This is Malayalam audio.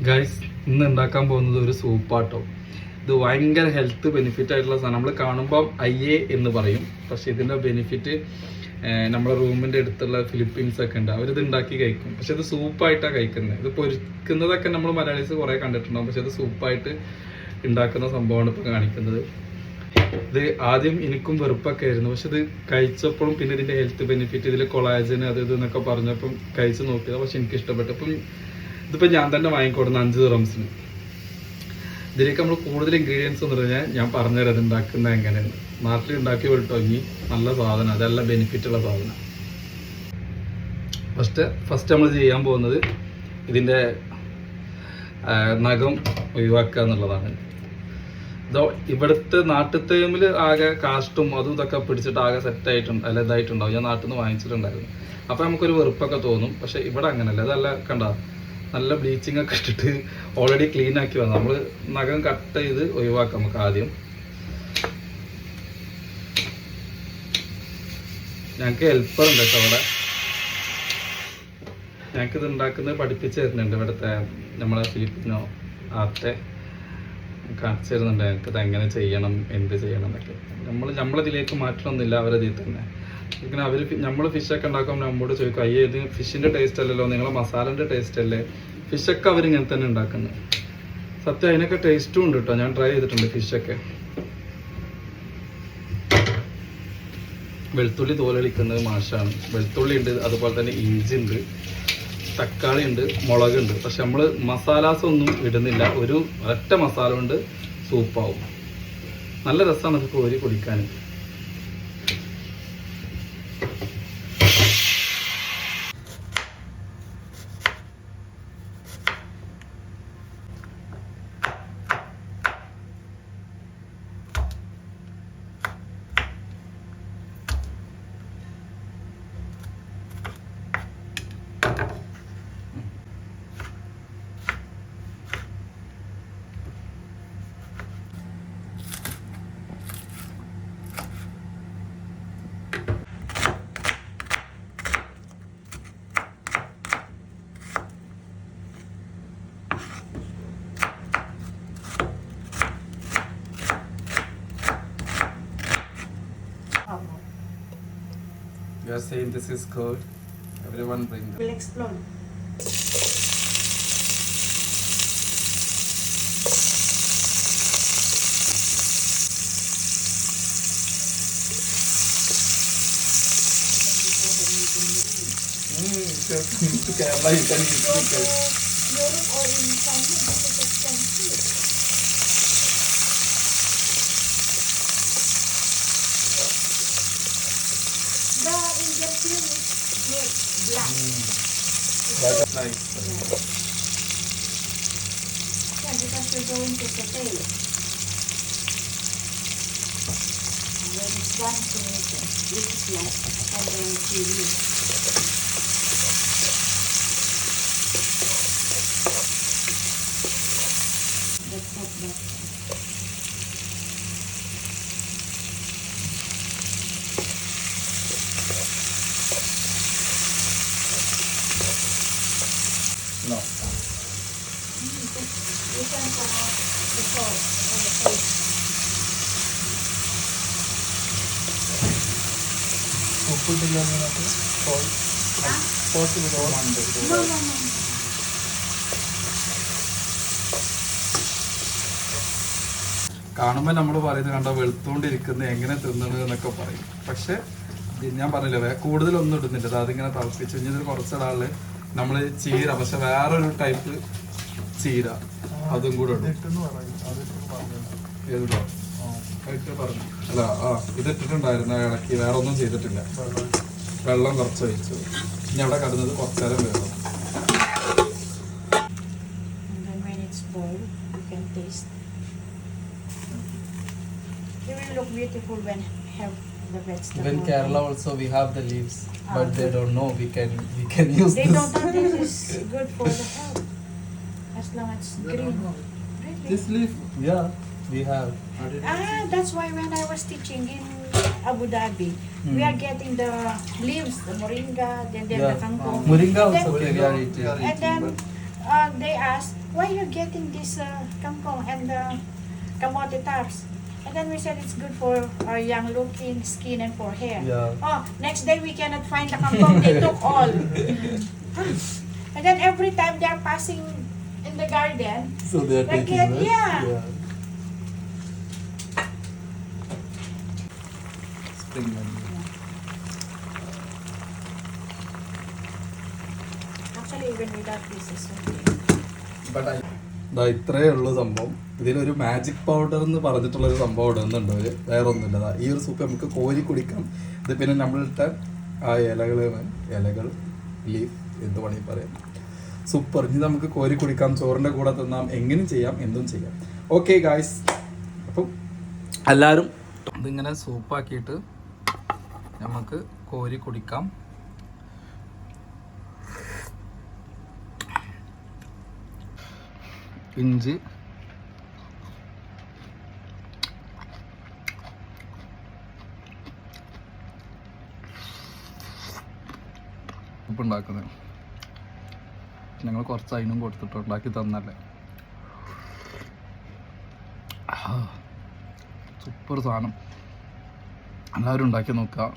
ഗൈസ്, ഇന്ന് ഉണ്ടാക്കാൻ പോകുന്നത് ഒരു സൂപ്പാട്ടോ. ഇത് ഭയങ്കര ഹെൽത്ത് ബെനിഫിറ്റ് ആയിട്ടുള്ള സാധനം. നമ്മൾ കാണുമ്പോൾ അയ്യേ എന്ന് പറയും, പക്ഷെ ഇതിൻ്റെ ബെനിഫിറ്റ് നമ്മളെ റൂമിൻ്റെ അടുത്തുള്ള ഫിലിപ്പീൻസ് ഒക്കെ ഉണ്ട്, അവരിത് ഉണ്ടാക്കി കഴിക്കും. പക്ഷെ ഇത് സൂപ്പായിട്ടാണ് കഴിക്കുന്നത്. ഇത് പൊരിക്കുന്നതൊക്കെ നമ്മൾ മലയാളീസ് കുറേ കണ്ടിട്ടുണ്ടാവും, പക്ഷെ ഇത് സൂപ്പായിട്ട് ഉണ്ടാക്കുന്ന സംഭവമാണ് ഇപ്പോൾ കാണിക്കുന്നത്. ഇത് ആദ്യം എനിക്കും വെറുപ്പൊക്കെ ആയിരുന്നു, പക്ഷെ ഇത് കഴിച്ചപ്പോഴും പിന്നെ ഇതിൻ്റെ ഹെൽത്ത് ബെനിഫിറ്റ്, ഇതിൽ കൊളാജന് അത് ഇത് എന്നൊക്കെ പറഞ്ഞപ്പം കഴിച്ച് നോക്കിയത്. പക്ഷെ എനിക്ക് ഇഷ്ടപ്പെട്ടു. അപ്പം ഇതിപ്പോൾ ഞാൻ തന്നെ വാങ്ങിക്കൊടുന്ന 5 ദിറംസിന്. ഇതിലേക്ക് നമ്മൾ കൂടുതൽ ഇൻഗ്രീഡിയൻസ് എന്ന് പറഞ്ഞാൽ ഞാൻ പറഞ്ഞുതരാം അത് ഉണ്ടാക്കുന്നത് എങ്ങനെയാണ്. നാട്ടിൽ ഉണ്ടാക്കി വിട്ടോങ്ങി നല്ല സാധനം, അതെല്ലാം ബെനിഫിറ്റുള്ള സാധനം. ഫസ്റ്റ് നമ്മൾ ചെയ്യാൻ പോകുന്നത് ഇതിൻ്റെ നഖം ഒഴിവാക്കുക എന്നുള്ളതാണ്. ഇതോ ഇവിടുത്തെ നാട്ടുതേമിൽ ആകെ കാസ്റ്റും അതും ഇതൊക്കെ പിടിച്ചിട്ട് ആകെ സെറ്റായിട്ടുണ്ട്, അല്ല ഇതായിട്ടുണ്ടാവും. ഞാൻ നാട്ടിൽ നിന്ന് വാങ്ങിച്ചിട്ടുണ്ടായിരുന്നു. അപ്പോൾ നമുക്കൊരു വെറുപ്പൊക്കെ തോന്നും. പക്ഷെ ഇവിടെ അങ്ങനെയല്ല. അതല്ല കണ്ട, നല്ല ബ്ലീച്ചിങ് ഒക്കെ ഇട്ടിട്ട് ഓൾറെഡി ക്ലീൻ ആക്കി വന്നു. നമ്മൾ നഖം കട്ട് ചെയ്ത് ഒഴിവാക്കാം. നമുക്ക് ആദ്യം ഞങ്ങൾക്ക് ഹെൽപ്പർ ഉണ്ട് കേട്ടോ അവിടെ. ഞങ്ങൾക്കിത് ഉണ്ടാക്കുന്നത് പഠിപ്പിച്ച് തരുന്നുണ്ട് ഇവിടുത്തെ നമ്മളെ ഫിലിപ്പിനോ ആർട്ടെ കാണിച്ചു തരുന്നുണ്ട്. ഞങ്ങൾക്കിത് എങ്ങനെ ചെയ്യണം, എന്ത് ചെയ്യണം എന്നൊക്കെ. നമ്മളിതിലേക്ക് മാറ്റണമെന്നില്ല, അവരതിൽ തന്നെ. ഇങ്ങനെ അവർ നമ്മൾ ഫിഷൊക്കെ ഉണ്ടാക്കുമ്പോൾ നമ്മോട് ചോദിക്കും, അയ്യേ ഇത് ഫിഷിൻ്റെ ടേസ്റ്റ് അല്ലല്ലോ, നിങ്ങളെ മസാലൻ്റെ ടേസ്റ്റ് അല്ലേ. ഫിഷൊക്കെ അവരിങ്ങനെ തന്നെ ഉണ്ടാക്കുന്നത്. സത്യം അതിനൊക്കെ ടേസ്റ്റും ഉണ്ട് കേട്ടോ. ഞാൻ ട്രൈ ചെയ്തിട്ടുണ്ട് ഫിഷൊക്കെ. വെളുത്തുള്ളി തോലളിക്കുന്നത് മാഷാണ്. വെളുത്തുള്ളി ഉണ്ട്, അതുപോലെ തന്നെ ഇഞ്ചി ഉണ്ട്, തക്കാളി ഉണ്ട്, മുളകുണ്ട്. പക്ഷെ നമ്മൾ മസാലാസ് ഒന്നും ഇടുന്നില്ല. ഒരു ഒറ്റ മസാല കൊണ്ട് സൂപ്പാവും. നല്ല രസമാണ് ഇത് കോരി കുടിക്കാൻ. You are saying this is good. Everyone bring them. We'll explore. To Kerala, you can eat chicken. Europe or in China, it's expensive. The Indian film is made black. That's nice. Yeah, because we're going to saute it. And when it's done, to make it. This is like, and then chili. That's not that. No. You can put the sauce or the paste. Put the yellow in it. Salt. Salt with all under. No. കാണുമ്പോൾ നമ്മൾ പറയുന്നത് കണ്ടോ, വെളുത്തോണ്ടിരിക്കുന്നത് എങ്ങനെ തിന്നണത് എന്നൊക്കെ പറയും. പക്ഷെ ഞാൻ പറഞ്ഞില്ലേ, കൂടുതലൊന്നും ഇടുന്നില്ല. അതിങ്ങനെ തിളപ്പിച്ച് കഴിഞ്ഞാൽ കുറച്ചൊരാള് നമ്മൾ ചീര, പക്ഷെ വേറൊരു ടൈപ്പ് ചീര അതും കൂടെ ഇടും. ഏതിട്ടോ പറഞ്ഞു അല്ല, ഇത് ഇട്ടിട്ടുണ്ടായിരുന്നു ഇളക്കി, വേറെ ഒന്നും ചെയ്തിട്ടില്ല. വെള്ളം കുറച്ച് ഒഴിച്ചു. ഇനി അവിടെ കടന്നത് കുറച്ചേരം വേണം. It will look beautiful when have the vegetable. Even Kerala also we have the leaves, but they don't know we can use they this. Don't know this is good for the health as long as it's green. Really? This leaf, yeah, we have. That's why when I was teaching in Abu Dhabi, we are getting the leaves, the moringa, then the kangkong. Moringa And also then- we are eating. And then they asked, why you're getting this kangkong and kamote tops? And then we said it's good for our young looking skin and for hair. Yeah. Oh, next day we cannot find the kangkong. They took all. And then every time they're passing in the garden, So they are they taking get, yeah. Spring onion. Actually, even without this is okay. But ഇത്രയേ ഉള്ളൂ സംഭവം. ഇതിലൊരു മാജിക് പൗഡർ എന്ന് പറഞ്ഞിട്ടുള്ളൊരു സംഭവം ഇടുന്നുണ്ട് അവര്. വേറെ ഒന്നുമില്ല. ഈ ഒരു സൂപ്പ് നമുക്ക് കോരി കുടിക്കാം. ഇത് പിന്നെ നമ്മളിട്ട ആ ഇലകൾ ലീഫ് എന്ത് വേണമെങ്കിൽ പറയാം. സൂപ്പർ. ഇനി നമുക്ക് കോരി കുടിക്കാം, ചോറിൻ്റെ കൂടെ തിന്നാം, എങ്ങനെയും ചെയ്യാം, എന്തും ചെയ്യാം. ഓക്കെ ഗായ്സ്, അപ്പം എല്ലാവരും ഇതിങ്ങനെ സൂപ്പാക്കിയിട്ട് നമുക്ക് കോരി കുടിക്കാം. ഇഞ്ചി, ഉപ്പുണ്ടാക്കുന്നത് ഞങ്ങൾ കുറച്ച് അതിനും കൊടുത്തിട്ട് ഉണ്ടാക്കി തന്നല്ലേ. സൂപ്പർ സാധനം, എല്ലാവരും ഉണ്ടാക്കി നോക്കുക.